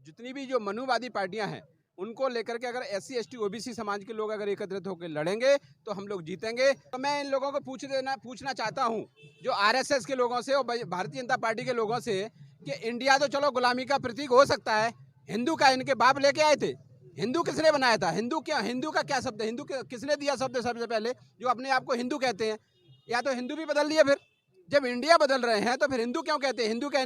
जितनी भी जो मनुवादी पार्टियां हैं उनको लेकर के अगर SC ST OBC समाज के लोग अगर एकत्रित होकर लड़ेंगे तो हम लोग जीतेंगे। तो मैं इन लोगों को पूछना चाहता हूं, जो RSS के लोगों से और भारतीय जनता पार्टी के लोगों से, कि इंडिया तो चलो गुलामी का प्रतीक हो सकता है, हिंदू का इनके बाप लेके आए थे, हिंदू किसने बनाया था? हिंदू का क्या शब्द है? हिंदू किसने दिया शब्द सबसे पहले, जो अपने आप को हिंदू कहते हैं? या तो हिंदू भी बदल दिया, फिर जब इंडिया बदल रहे हैं तो फिर हिंदू क्यों कहते हैं? हिंदू क्या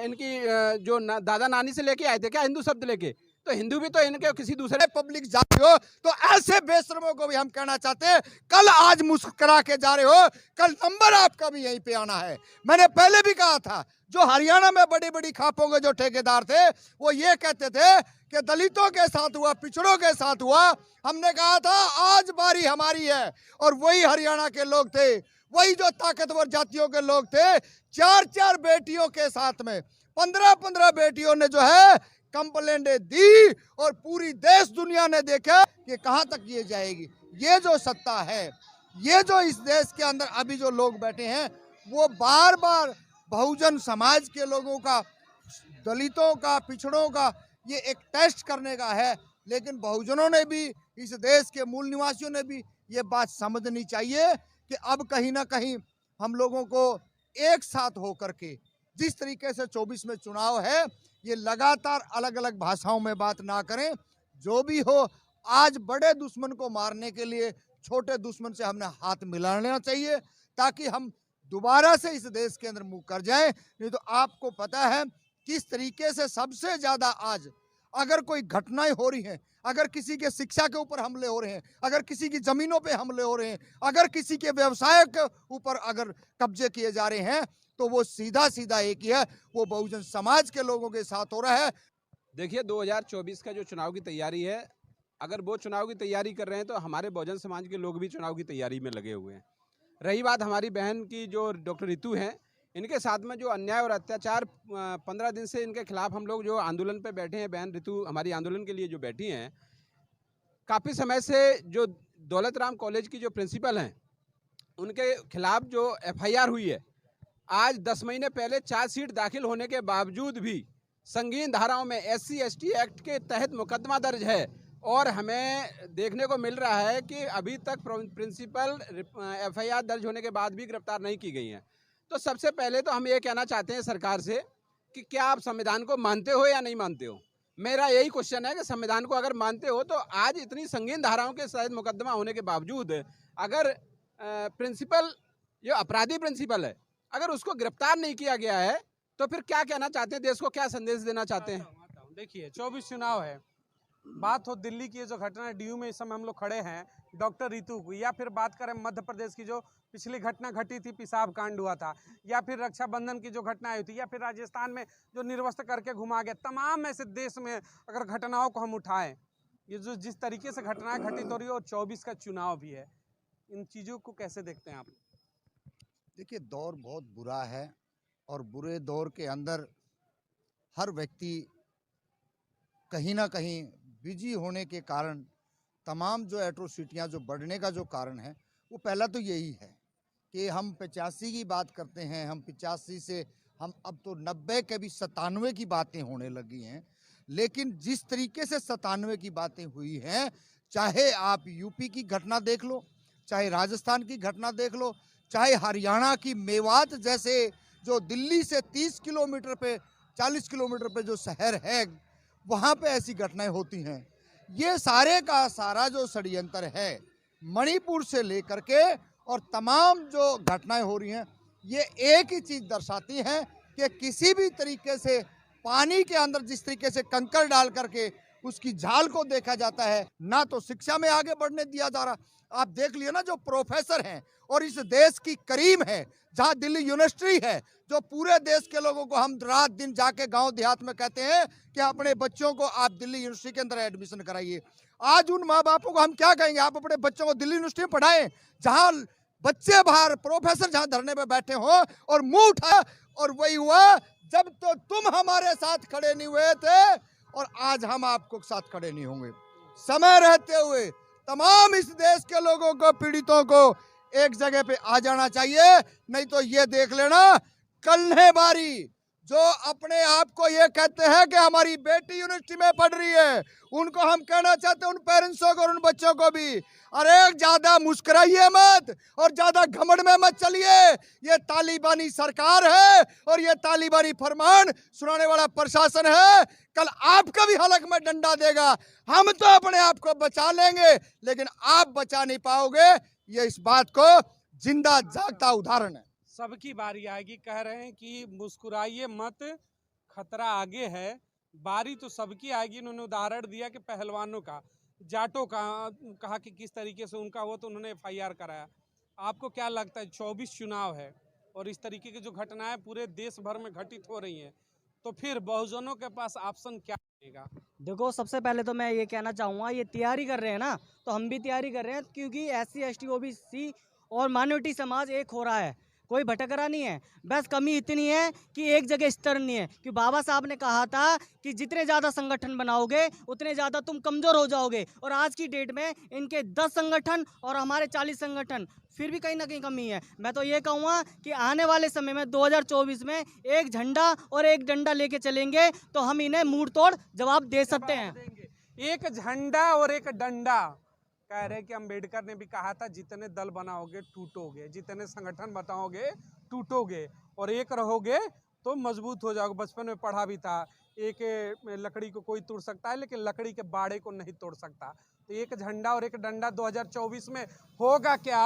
इनकी जो दादा नानी से लेके आए थे क्या हिंदू शब्द लेके? तो हिंदू भी तो इनके किसी दूसरे पब्लिक जाती हो, तो ऐसे बेशर्मों को भी हम कहना चाहते हैं, कल आज मुस्कुरा के जा रहे हो, कल नंबर आपका भी यहीं पे आना है। मैंने पहले भी कहा था, जो हरियाणा में बड़ी बड़ी खापों के जो ठेकेदार थे वो ये कहते थे कि दलितों के साथ हुआ, पिछड़ों के साथ हुआ। हमने कहा था आज बारी हमारी है, और वही हरियाणा के लोग थे, वही जो ताकतवर जातियों के लोग थे, 4-4 बेटियों के साथ में 15-15 बेटियों ने जो है कंप्लेंटें दी, और पूरी देश दुनिया ने देखा कि कहां तक ये जाएगी। ये जो सत्ता है, ये जो इस देश के अंदर अभी जो लोग बैठे हैं, वो बार बार बहुजन समाज के लोगों का, दलितों का, पिछड़ों का ये एक टेस्ट करने का है। लेकिन बहुजनों ने भी, इस देश के मूल निवासियों ने भी ये बात समझनी चाहिए कि अब कहीं ना कहीं हम लोगों को एक साथ होकर के, जिस तरीके से 24 में चुनाव है, ये लगातार अलग अलग भाषाओं में बात ना करें। जो भी हो, आज बड़े दुश्मन को मारने के लिए छोटे दुश्मन से हमने हाथ मिलाना चाहिए, ताकि हम दोबारा से इस देश के अंदर मुंह कर जाएं। नहीं तो आपको पता है किस तरीके से सबसे ज्यादा आज अगर कोई घटनाएं हो रही हैं, अगर किसी के शिक्षा के ऊपर हमले हो रहे हैं, अगर किसी की जमीनों पे हमले हो रहे हैं, अगर किसी के व्यवसाय के ऊपर अगर कब्जे किए जा रहे हैं, तो वो सीधा सीधा एक ही है, वो बहुजन समाज के लोगों के साथ हो रहा है। देखिए 2024 का जो चुनाव की तैयारी है, अगर वो चुनाव की तैयारी कर रहे हैं तो हमारे बहुजन समाज के लोग भी चुनाव की तैयारी में लगे हुए हैं। रही बात हमारी बहन की, जो डॉक्टर रितु हैं, इनके साथ में जो अन्याय और अत्याचार 15 दिन से इनके खिलाफ हम लोग जो आंदोलन पे बैठे हैं, बहन रितु हमारी आंदोलन के लिए जो बैठी हैं, काफ़ी समय से जो दौलत राम कॉलेज की जो प्रिंसिपल हैं उनके खिलाफ जो FIR हुई है, आज 10 महीने पहले चार्जशीट दाखिल होने के बावजूद भी संगीन धाराओं में SC ST एक्ट के तहत मुकदमा दर्ज है, और हमें देखने को मिल रहा है कि अभी तक प्रिंसिपल FIR दर्ज होने के बाद भी गिरफ्तार नहीं की गई हैं। तो सबसे पहले तो हम ये कहना चाहते हैं सरकार से कि क्या आप संविधान को मानते हो या नहीं मानते हो? मेरा यही क्वेश्चन है कि संविधान को अगर मानते हो तो आज इतनी संगीन धाराओं के तहत मुकदमा होने के बावजूद अगर प्रिंसिपल, जो अपराधी प्रिंसिपल है, अगर उसको गिरफ्तार नहीं किया गया है, तो फिर क्या कहना चाहते हैं? देश को क्या संदेश देना चाहते हैं? देखिए 24 चुनाव है, बात हो दिल्ली की जो घटना है, DU में इस समय हम लोग खड़े हैं, डॉक्टर रितु को, या फिर बात करें मध्य प्रदेश की जो पिछली घटना घटी थी, पेशाब कांड हुआ था, या फिर रक्षाबंधन की जो घटना आई थी, या फिर राजस्थान में जो निर्वस्त्र करके घुमा गया, तमाम ऐसे देश में अगर घटनाओं को हम उठाएं, ये जो जिस तरीके से घटनाएं घटित हो रही है, और 24 का चुनाव भी है, इन चीज़ों को कैसे देखते हैं आप? देखिए, दौर बहुत बुरा है, और बुरे दौर के अंदर हर व्यक्ति कहीं ना कहीं बिजी होने के कारण तमाम जो एट्रोसिटियाँ जो बढ़ने का जो कारण है, वो पहला तो यही है कि हम 85 की बात करते हैं, हम 85 से हम अब तो 90 के भी 97 की बातें होने लगी हैं। लेकिन जिस तरीके से 97 की बातें हुई हैं, चाहे आप यूपी की घटना देख लो, चाहे राजस्थान की घटना देख लो, चाहे हरियाणा की मेवात जैसे जो दिल्ली से 30 किलोमीटर पे, 40 किलोमीटर पे जो शहर है, वहाँ पे ऐसी घटनाएं होती हैं। ये सारे का सारा जो षड्यंत्र है, मणिपुर से लेकर के और तमाम जो घटनाएं हो रही हैं, ये एक ही चीज़ दर्शाती हैं कि किसी भी तरीके से पानी के अंदर जिस तरीके से कंकड़ डाल करके उसकी झाल को देखा जाता है, ना तो शिक्षा में आगे बढ़ने दिया जा रहा। आप देख लिए ना, जो प्रोफेसर हैं और इस देश की करीम है, जहां दिल्ली यूनिवर्सिटी है, जो पूरे देश के लोगों को हम रात दिन जाके गांव देहात में कहते हैं कि अपने बच्चों को आप दिल्ली यूनिवर्सिटी के अंदर एडमिशन कराइए। आज उन माँ बापों को हम क्या कहेंगे? आप अपने बच्चों को दिल्ली यूनिवर्सिटी में पढ़ाएं, जहां बच्चे बाहर, प्रोफेसर जहां धरने पे बैठे हो और मुंह उठा। और वही हुआ जब तो तुम हमारे साथ खड़े नहीं हुए थे, और आज हम आपको साथ खड़े नहीं होंगे। समय रहते हुए तमाम इस देश के लोगों को, पीड़ितों को एक जगह पे आ जाना चाहिए, नहीं तो ये देख लेना, कल है बारी जो अपने आप को ये कहते हैं कि हमारी बेटी यूनिवर्सिटी में पढ़ रही है, उनको हम कहना चाहते हैं, उन पेरेंट्सों को और उन बच्चों को भी, अरे ज्यादा मुस्कुराइए मत और ज्यादा घमंड में मत चलिए। ये तालिबानी सरकार है और ये तालिबानी फरमान सुनाने वाला प्रशासन है, कल आपका भी हलक में डंडा देगा। हम तो अपने आप को बचा लेंगे, लेकिन आप बचा नहीं पाओगे। ये इस बात को जिंदा जागता उदाहरण है। सबकी बारी आएगी, कह रहे हैं कि मुस्कुराइए मत, खतरा आगे है। बारी तो सबकी आएगी। उन्होंने उदाहरण दिया कि पहलवानों का, जाटों का, कहा कि किस तरीके से उनका हुआ तो उन्होंने FIR कराया। आपको क्या लगता है, 24 चुनाव है और इस तरीके की जो घटनाएं पूरे देश भर में घटित हो रही हैं, तो फिर बहुजनों के पास ऑप्शन क्या रहेगा? देखो, सबसे पहले तो मैं ये कहना चाहूँगा, ये तैयारी कर रहे हैं ना, तो हम भी तैयारी कर रहे हैं, क्योंकि SC ST OBC और माइनॉरिटी समाज एक हो रहा है, कोई भटक रहा नहीं है। बस कमी इतनी है कि एक जगह स्तर नहीं है, कि बाबा साहब ने कहा था कि जितने ज़्यादा संगठन बनाओगे उतने ज़्यादा तुम कमज़ोर हो जाओगे, और आज की डेट में इनके 10 संगठन और हमारे 40 संगठन, फिर भी कहीं ना कहीं कमी है। मैं तो ये कहूँगा कि आने वाले समय में 2024 में एक झंडा और एक डंडा लेके चलेंगे तो हम इन्हें मुंह तोड़ जवाब दे सकते हैं। एक झंडा और एक डंडा। कह रहे कि अंबेडकर ने भी कहा था, जितने दल बनाओगे टूटोगे, जितने संगठन बताओगे टूटोगे, और एक रहोगे तो मजबूत हो जाओगे। बचपन में पढ़ा भी था, एक लकड़ी को कोई तोड़ सकता है लेकिन लकड़ी के बाड़े को नहीं तोड़ सकता। तो एक झंडा और एक डंडा 2024 में होगा क्या?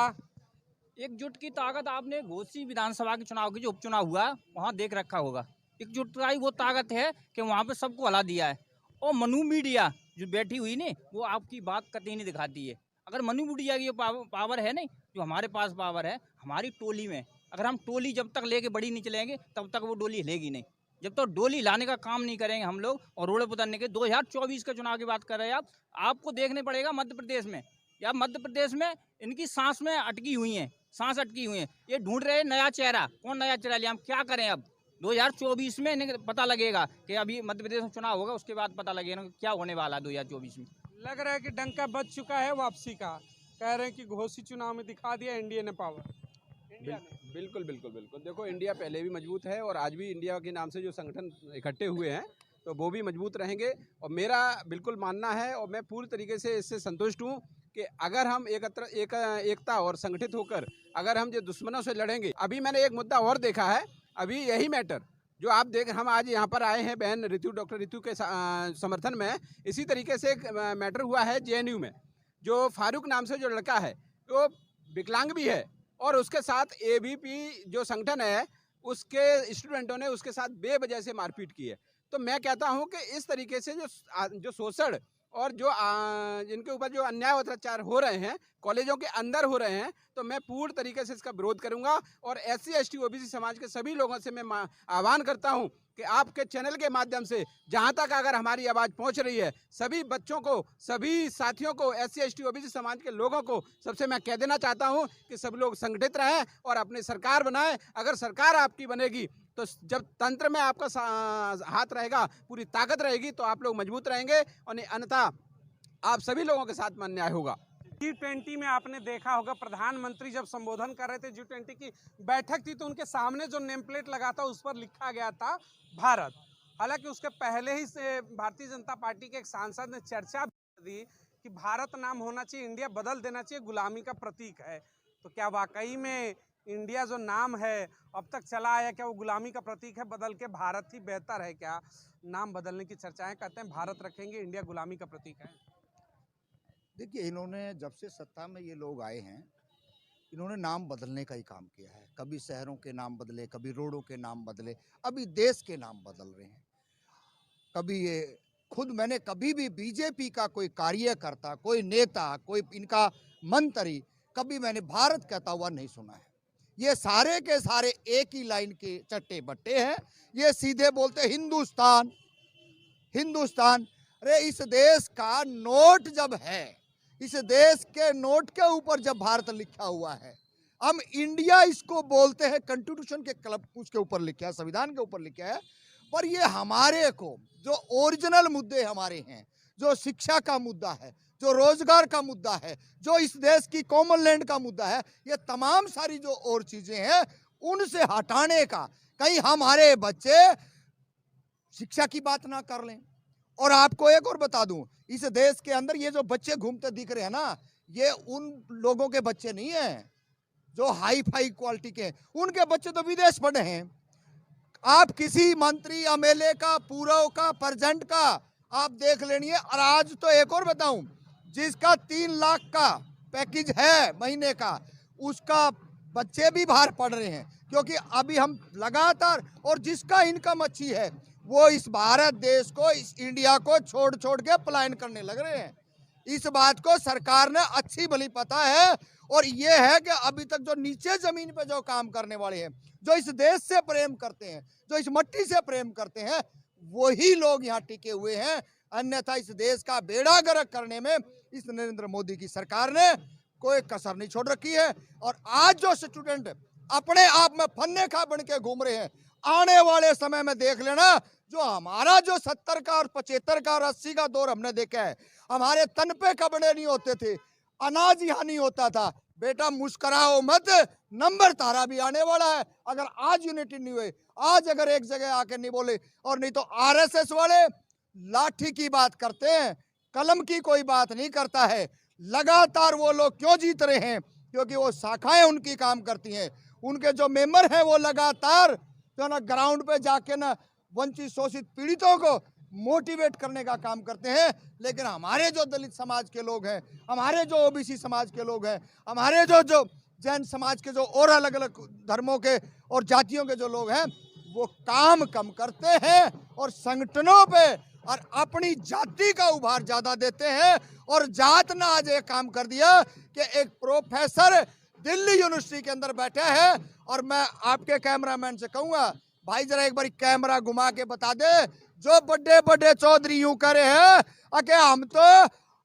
एकजुट की ताकत आपने घोसी विधानसभा के चुनाव की जो उपचुनाव हुआ वहाँ देख रखा होगा। एकजुटता ही वो ताकत है कि वहाँ पे सबको हला दिया है। और मनु मीडिया जो बैठी हुई ने, वो आपकी बात कतई नहीं दिखाती है। अगर मनु मीडिया की पावर है नहीं, जो हमारे पास पावर है हमारी टोली में, अगर हम टोली जब तक लेके बड़ी नहीं चलेंगे तब तक वो डोली हिलेगी नहीं। जब तक तो डोली लाने का काम नहीं करेंगे हम लोग और रोड पर उतरने के। 2024 के चुनाव की बात कर रहे हैं आप, आपको देखने पड़ेगा मध्य प्रदेश में, या मध्य प्रदेश में इनकी सांस में अटकी हुई है, सांस अटकी हुई है। ये ढूंढ रहे हैं नया चेहरा, कौन नया चेहरा लिया, हम क्या करें। अब 2024 में इन्हें पता लगेगा कि अभी मध्य प्रदेश में चुनाव होगा, उसके बाद पता लगेगा क्या होने वाला है 2024 में। लग रहा है कि डंका बज चुका है वापसी का। कह रहे हैं कि घोसी चुनाव में दिखा दिया एनडीए ने पावर। बिल्कुल बिल्कुल बिल्कुल। देखो, इंडिया पहले भी मजबूत है और आज भी इंडिया के नाम से जो संगठन इकट्ठे हुए हैं तो वो भी मजबूत रहेंगे। और मेरा बिल्कुल मानना है और मैं पूरी तरीके से इससे संतुष्ट हूँ कि अगर हम एकता और संगठित होकर अगर हम जो दुश्मनों से लड़ेंगे। अभी मैंने एक मुद्दा और देखा है, अभी यही मैटर जो आप हम आज यहाँ पर आए हैं बहन रितु, डॉक्टर रितु के समर्थन में, इसी तरीके से एक मैटर हुआ है JNU में। जो फारूक नाम से जो लड़का है वो विकलांग भी है और उसके साथ ABP जो संगठन है उसके स्टूडेंटों ने उसके साथ बेवजह से मारपीट की है। तो मैं कहता हूं कि इस तरीके से जो शोषण और जो जिनके ऊपर जो अन्याय अत्याचार हो रहे हैं कॉलेजों के अंदर हो रहे हैं, तो मैं पूर्ण तरीके से इसका विरोध करूंगा। और SC ST OBC समाज के सभी लोगों से मैं आह्वान करता हूं कि आपके चैनल के माध्यम से जहां तक अगर हमारी आवाज़ पहुंच रही है, सभी बच्चों को, सभी साथियों को, SC ST OBC समाज के लोगों को सबसे मैं कह देना चाहता हूं कि सब लोग संगठित रहें और अपनी सरकार बनाएं। अगर सरकार आपकी बनेगी तो जब तंत्र में आपका हाथ रहेगा, पूरी ताकत रहेगी, तो आप लोग मजबूत रहेंगे और अन्यथा आप सभी लोगों के साथ में अन्याय होगा। G20 में आपने देखा होगा, प्रधानमंत्री जब संबोधन कर रहे थे, G20 की बैठक थी, तो उनके सामने जो नेम प्लेट लगा था उस पर लिखा गया था भारत। हालांकि उसके पहले ही से भारतीय जनता पार्टी के एक सांसद ने चर्चा दी कि भारत नाम होना चाहिए, इंडिया बदल देना चाहिए, गुलामी का प्रतीक है। तो क्या वाकई में इंडिया जो नाम है अब तक चला आया, क्या वो गुलामी का प्रतीक है? बदल के भारत ही बेहतर है क्या? नाम बदलने की चर्चाएं कहते हैं भारत रखेंगे, इंडिया गुलामी का प्रतीक है। देखिए, इन्होंने जब से सत्ता में ये लोग आए हैं, इन्होंने नाम बदलने का ही काम किया है। कभी शहरों के नाम बदले, कभी रोडों के नाम बदले, अभी देश के नाम बदल रहे हैं। कभी ये खुद, मैंने कभी भी बीजेपी का कोई कार्यकर्ता, कोई नेता, कोई इनका मंत्री, कभी मैंने भारत कहता हुआ नहीं सुना है। ये सारे के सारे एक ही लाइन के चट्टे बट्टे हैं। ये सीधे बोलते हिंदुस्तान हिंदुस्तान। अरे इस देश का नोट जब है, इस देश के नोट के ऊपर जब भारत लिखा हुआ है, हम इंडिया इसको बोलते हैं, कॉन्स्टिट्यूशन के क्लब उसके ऊपर लिखा है, संविधान के ऊपर लिखा है। पर ये हमारे को जो ओरिजिनल मुद्दे हमारे हैं, जो शिक्षा का मुद्दा है, जो रोजगार का मुद्दा है, जो इस देश की कॉमन लैंड का मुद्दा है, ये तमाम सारी जो और चीजें हैं उनसे हटाने का, कहीं हमारे बच्चे शिक्षा की बात ना कर लें। और आपको एक और बता दूं, इस देश के अंदर ये जो बच्चे घूमते दिख रहे हैं ना, ये उन लोगों के बच्चे नहीं हैं जो हाई फाई क्वालिटी के हैं, उनके बच्चे तो विदेश पढ़े हैं। आप किसी मंत्री एमएलए का, पूर्व का, प्रेजेंट का आप देख लेंगे। और आज तो एक और बताऊं, जिसका 3 लाख का पैकेज है महीने का, उसका बच्चे भी बाहर पढ़ रहे हैं। क्योंकि अभी हम लगातार, और जिसका इनकम अच्छी है वो इस भारत देश को, इस इंडिया को छोड़ छोड़ के पलायन करने लग रहे हैं। इस बात को सरकार ने अच्छी भली पता है। और ये है कि अभी तक जो नीचे जमीन पे जो काम करने वाले हैं, जो इस देश से प्रेम करते हैं, जो इस मट्टी से प्रेम करते हैं, वही लोग यहाँ टिके हुए हैं। अन्यथा इस देश का बेड़ा गर्क करने में इस नरेंद्र मोदी की सरकार ने कोई कसर नहीं छोड़ रखी है। और आज जो स्टूडेंट अपने आप में फन्ने खा बन के घूम रहे हैं, आने वाले समय में देख लेना, जो हमारा जो 70 का और 75 का और 80 का दौर हमने देखा है, हमारे तन पे कपड़े नहीं होते थे, अनाज यहाँ नहीं होता था। बेटा मुस्कुराओ मत, नंबर तारा भी आने वाला है। अगर आज यूनिटी नहीं हुई, आज अगर एक जगह आके नहीं बोले, और नहीं तो आरएसएस वाले लाठी की बात करते हैं, कलम की कोई बात नहीं करता है। लगातार वो लोग क्यों जीत रहे हैं? क्योंकि वो शाखाएं उनकी काम करती हैं। उनके जो मेंबर हैं वो लगातार जो ना ग्राउंड पे जाके ना वंचित शोषित पीड़ितों को मोटिवेट करने का काम करते हैं। लेकिन हमारे जो दलित समाज के लोग हैं, हमारे जो ओबीसी समाज के लोग हैं, हमारे जो जैन समाज के जो और अलग अलग धर्मों के और जातियों के जो लोग हैं, वो काम कम करते हैं और संगठनों पे और अपनी जाति का उभार ज्यादा देते हैं। और जात ने आज एक काम कर दिया कि एक प्रोफेसर दिल्ली यूनिवर्सिटी के अंदर बैठा है। और मैं आपके कैमरामैन से कहूंगा, भाई जरा एक बार कैमरा घुमा के बता दे, जो बड़े बड़े चौधरी यूं करे हैं कि हम तो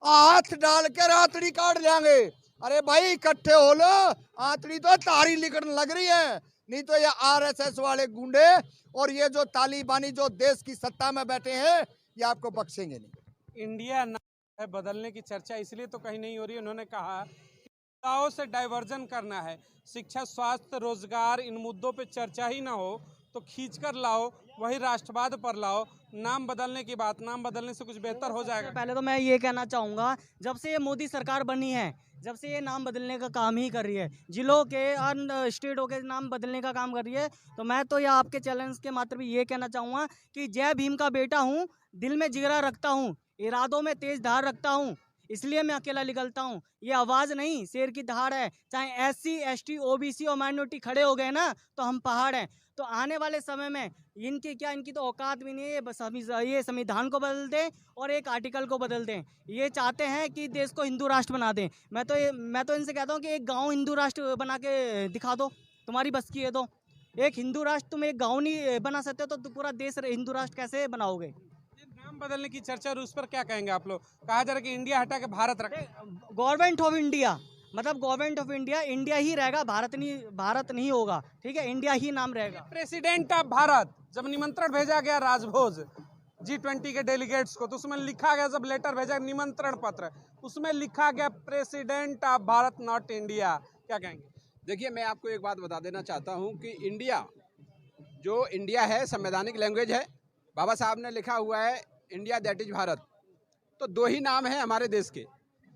हाथ डाल के रातड़ी काट लेंगे। अरे भाई इकट्ठे हो लो, आंतड़ी तो तारी लिखने लग रही है। नहीं तो ये आरएसएस वाले गुंडे और ये जो तालिबानी जो देश की सत्ता में बैठे हैं, ये आपको बख्शेंगे नहीं। इंडिया नाम है बदलने की चर्चा इसलिए तो कहीं नहीं हो रही। उन्होंने कहा कि मुद्दाओं से डाइवर्जन करना है, शिक्षा, स्वास्थ्य, रोजगार, इन मुद्दों पे चर्चा ही ना हो तो खींचकर लाओ, वही राष्ट्रवाद पर लाओ। नाम बदलने की बात, नाम बदलने से कुछ बेहतर हो जाएगा। पहले तो मैं ये कहना चाहूँगा, जब से ये मोदी सरकार बनी है, जब से ये नाम बदलने का काम ही कर रही है, जिलों के और स्टेटों के नाम बदलने का काम कर रही है, तो मैं तो ये आपके चैलेंज के मात्र भी ये कहना चाहूँगा कि जय भीम का बेटा हूँ, दिल में जिगरा रखता हूँ, इरादों में तेज धार रखता हूँ, इसलिए मैं अकेला निकलता हूँ। ये आवाज़ नहीं, शेर की दहाड़ है। चाहे SC, ST, OBC और माइनॉरिटी खड़े हो गए ना, तो हम पहाड़ हैं। तो आने वाले समय में इनकी तो औकात भी नहीं है। बस ये संविधान को बदल दें और एक आर्टिकल को बदल दें। ये चाहते हैं कि देश को हिंदू राष्ट्र बना दें। मैं तो इनसे कहता हूँ कि एक गांव हिंदू राष्ट्र बना के दिखा दो, तुम्हारी बस की है तो। एक हिंदू राष्ट्र तुम एक गांव नहीं बना सकते हो तो पूरा देश हिंदू राष्ट्र कैसे बनाओगे? नाम बदलने की चर्चा, उस पर क्या कहेंगे आप लोग? कहा जा रहा है कि इंडिया हटा के भारत रखें। गवर्नमेंट ऑफ इंडिया, मतलब गवर्नमेंट ऑफ इंडिया, इंडिया ही रहेगा, भारत नहीं होगा। ठीक है, इंडिया ही नाम रहेगा। प्रेसिडेंट ऑफ भारत, जब निमंत्रण भेजा गया राजभोज G20 के डेलीगेट्स को, तो उसमें लिखा गया, जब लेटर भेजा निमंत्रण पत्र, उसमें लिखा गया president of Bharat not India. क्या कहेंगे? देखिए, मैं आपको एक बात बता देना चाहता हूँ कि इंडिया है, संवैधानिक लैंग्वेज है। बाबा साहब ने लिखा हुआ है इंडिया दैट इज भारत। तो 2 ही नाम है हमारे देश के।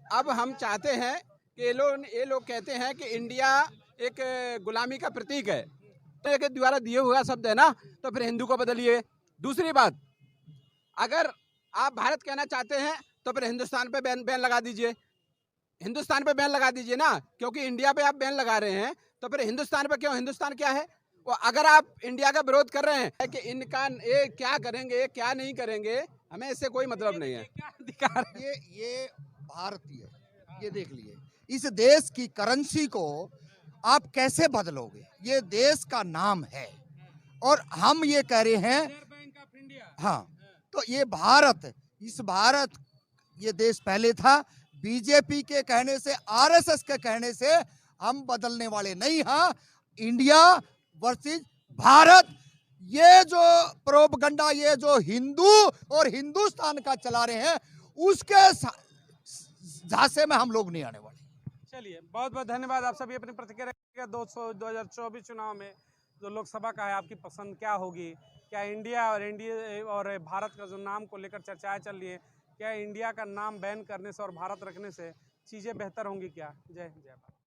अब हम चाहते हैं कि ये लोग कहते हैं कि इंडिया एक गुलामी का प्रतीक है, के द्वारा दिए हुआ शब्द है ना, तो फिर हिंदू को बदलिए। दूसरी बात, अगर आप भारत कहना चाहते हैं तो फिर हिंदुस्तान पे बैन लगा दीजिए। हिंदुस्तान पे बैन लगा दीजिए ना, क्योंकि इंडिया पे आप बैन लगा रहे हैं, तो फिर हिंदुस्तान पे क्यों? हिंदुस्तान क्या है? और अगर आप इंडिया का विरोध कर रहे हैं कि इनका ये क्या करेंगे, ये क्या नहीं करेंगे, हमें इससे कोई मतलब नहीं है। क्या अधिकार है? ये भारतीय, ये देख लिए, इस देश की करेंसी को आप कैसे बदलोगे? ये देश का नाम है और हम ये कह रहे हैं, बैंक ऑफ इंडिया। हाँ, तो ये भारत, ये देश पहले था। बीजेपी के कहने से, आरएसएस के कहने से हम बदलने वाले नहीं। हाँ, इंडिया वर्सेस भारत, ये जो प्रोपगंडा, ये जो हिंदू और हिंदुस्तान का चला रहे हैं, उसके झांसे में हम लोग नहीं आने वाले। चलिए, बहुत बहुत धन्यवाद। आप सभी अपनी प्रतिक्रिया 2024 चुनाव में जो लोकसभा का है, आपकी पसंद क्या होगी? क्या इंडिया और भारत का जो नाम को लेकर चर्चाएं चल रही है, क्या इंडिया का नाम बैन करने से और भारत रखने से चीज़ें बेहतर होंगी क्या? जय हिंद, जय भारत।